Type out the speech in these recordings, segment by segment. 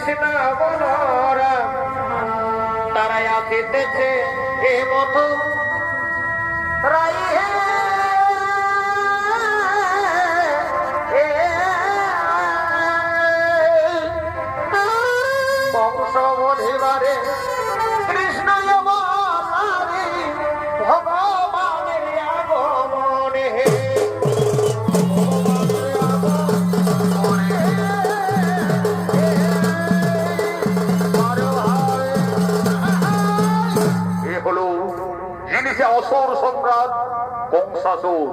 কৃষ্ণ বলরাম তারাই আসিতেছে এ মধু রাই হে বংশ বধিবারে কৃষ্ণ ভগবানের আগমনে হে অসুর সম্রাট কংসাসুর।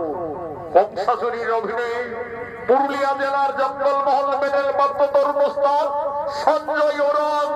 কংসাসুরীর অভিনয়ে পুরুলিয়া জেলার জঙ্গলমহল মেডেল প্রাপ্ত তরুণ ওস্তাদ সঞ্জয় ওরাং।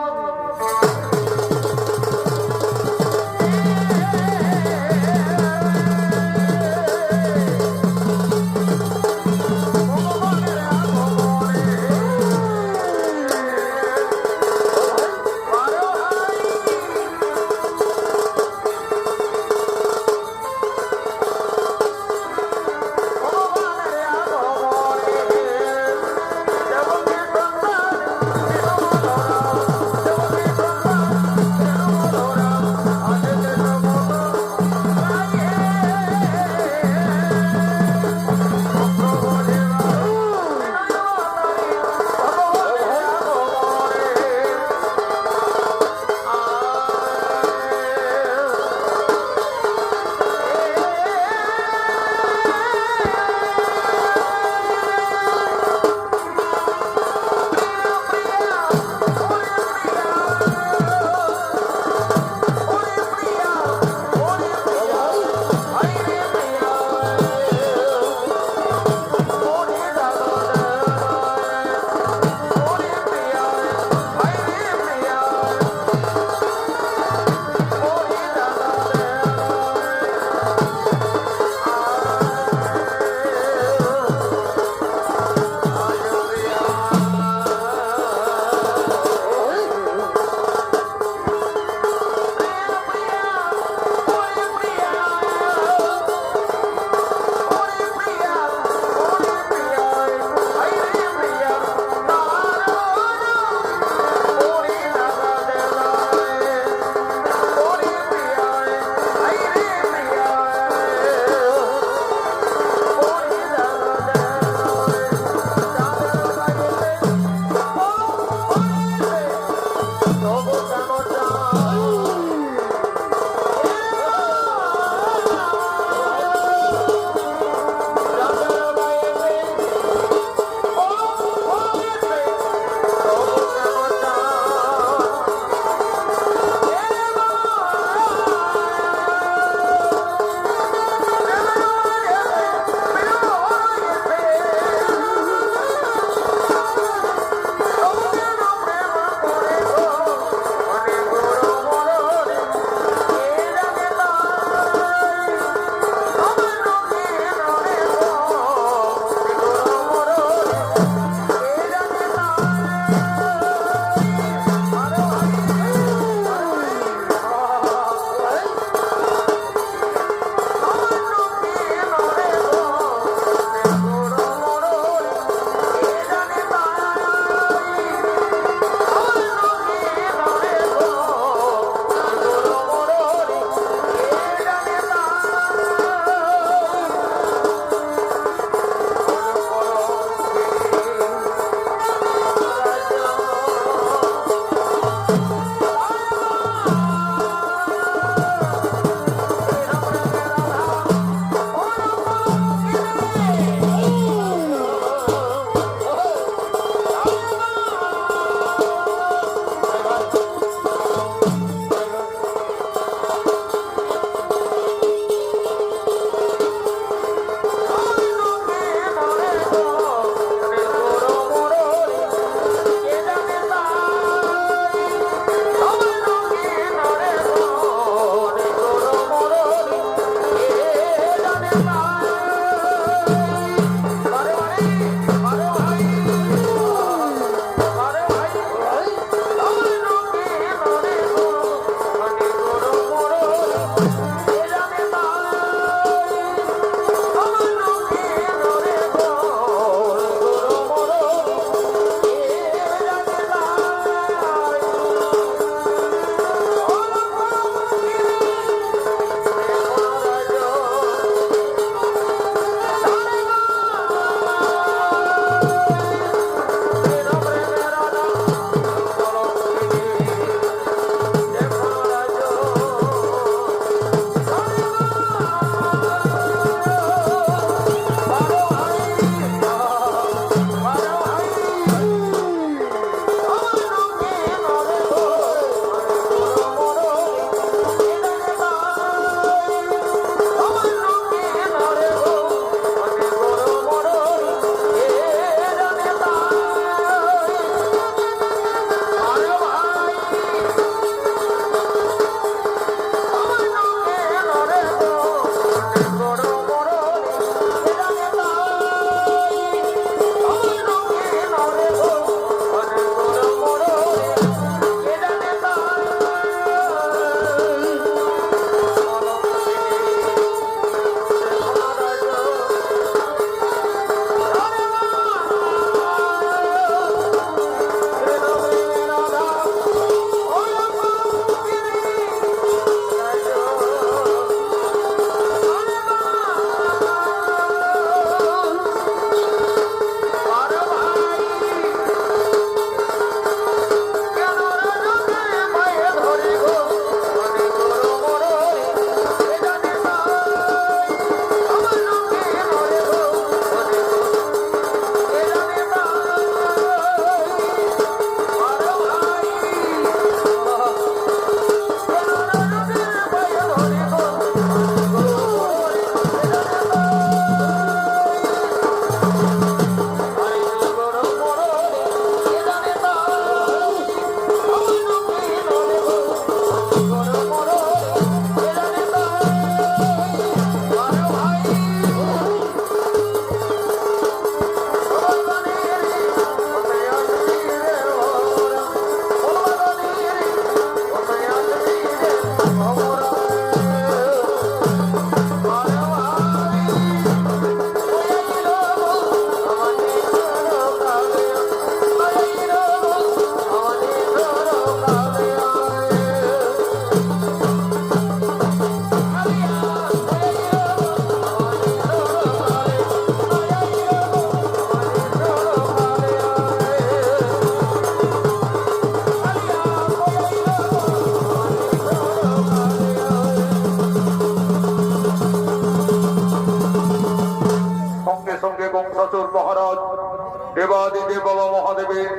মহাদেব বাবা মহাদেবের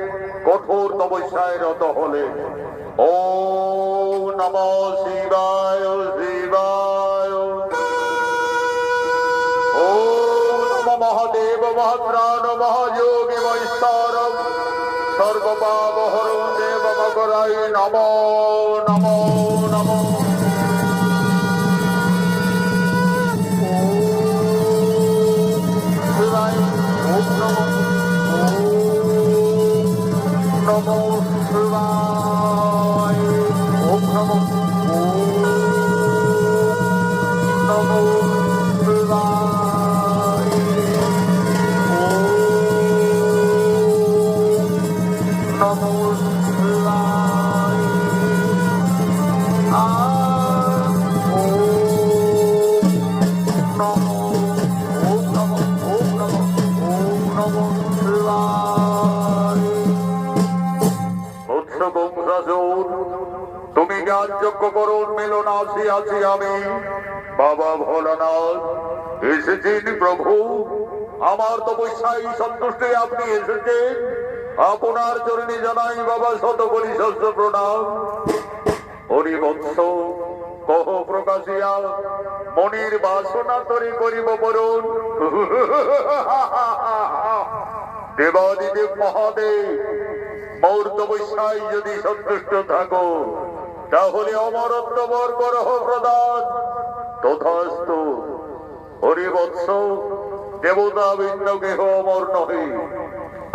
কঠোর তপস্যায় রত হলে। ও নমঃ শিবায় শিবায়। ও নমঃ মহাদেব মহাত্রাণ মহাযোগী বৈস্তার সর্বপাপহর দেব মকরায় নমো নমো নমো। নমো শিবায়। ওম নমো নমো শিবায়। নমো শিবায়। তুমি জ্ঞানযোগ্য করুন মিলন আসিয়াছি আমি বাবা ভোলানাথ এসেছেন প্রভু। আমার তপস্যায় সন্তুষ্ট আপনি এসেছেন। আপনার চরণে জানাই বাবা শতকোটি শস্য প্রণাম। হরি বৎস কহ প্রকাশিয়া মনির বাসনা তরি করিব বরণ। দেবাদিদেব মহাদেব মোর তপস্যায় যদি সন্তুষ্ট থাকো তাহলে অমরত্ব বর করহ প্রদান। তথাস্তু। হরি বৎস দেবতা ভিন্ন কেহ অমর নহে।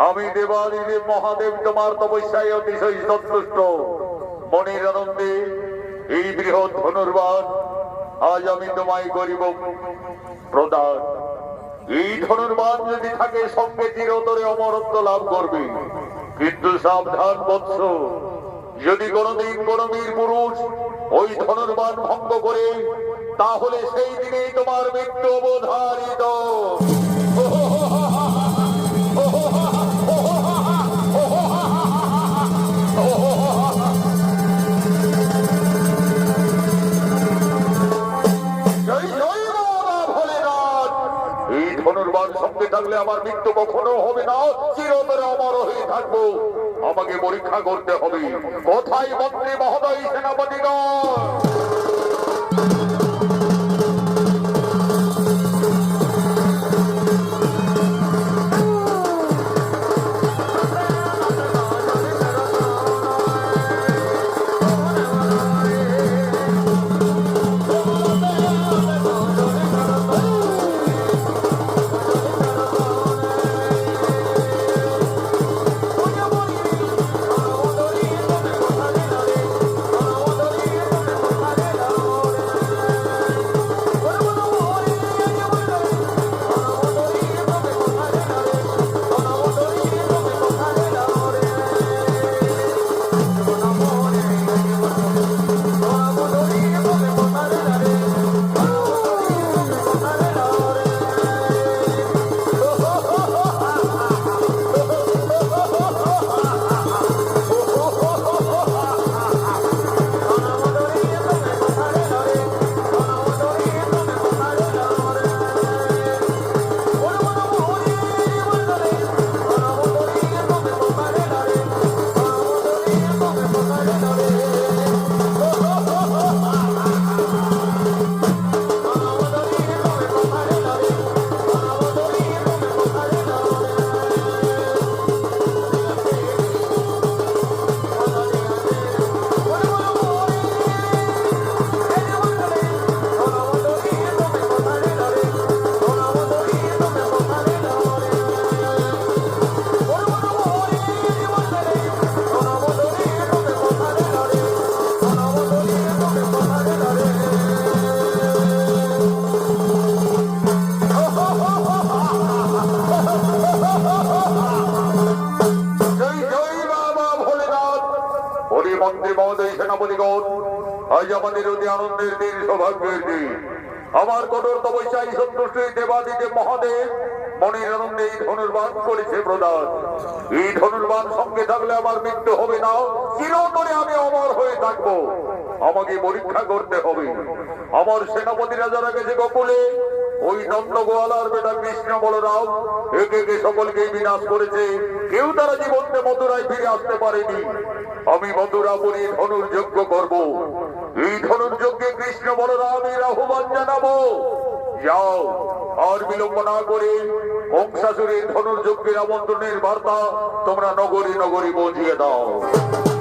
আমি দেবাদিদেব মহাদেব তোমার তপস্যায় অতিশয় সন্তুষ্ট। মনের আনন্দে এই বৃহৎ ধনুর্বাণ আজ আমি তোমায় করিব প্রদান। এই ধনুর্বাণ যদি থাকে সঙ্গে চিরতরে অমরত্ব লাভ করবে। কিন্তু সাবধান বৎস, যদি কোনদিন কোন বীর পুরুষ ওই ধনুর্বাণ ভঙ্গ করে তাহলে সেই দিনেই তোমার মৃত্যু অবধারিত। এই ধনুর্বাণ সঙ্গে থাকলে আমার মৃত্যু কখনো হবে না, চিরতরে অমর হয়ে থাকবো। আমাকে পরীক্ষা করতে হবে। কোথায় মন্ত্রী মহোদয় সেনাপতিগণ? আজ আমাদের অতি আনন্দের দিন, সৌভাগ্যের দিন। আমার কঠোর তপস্যায় সন্তুষ্ট দেবাদিদেব মহাদেব মনের আনন্দে এই ধনুর্বাণ করেছে প্রদান। এই ধনুর্বাণ সঙ্গে থাকলে আমার মৃত্যু হবে না, চিরতরে আমি অমর হয়ে থাকবো। আমাকে পরীক্ষা করতে হবে। আমার সেনাপতিরা যারা গেছে গোকুলে ওই নন্দগোয়ালার বেটা কৃষ্ণ বলরাম একে একে সকলকে বিনাশ করেছে। কেউ তারা জীবনে মথুরায় ফিরে আসতে পারেনি। আমি মথুরাপুরী ধনুর যজ্ঞ করব। এই ধনুর যজ্ঞে কৃষ্ণ বলরামের আহ্বান জানাবো। যাও, আর বিলম্ব না করে কংসাসুরের ধনুর যজ্ঞের আমন্ত্রণের বার্তা তোমরা নগরী নগরী পৌঁছিয়ে দাও।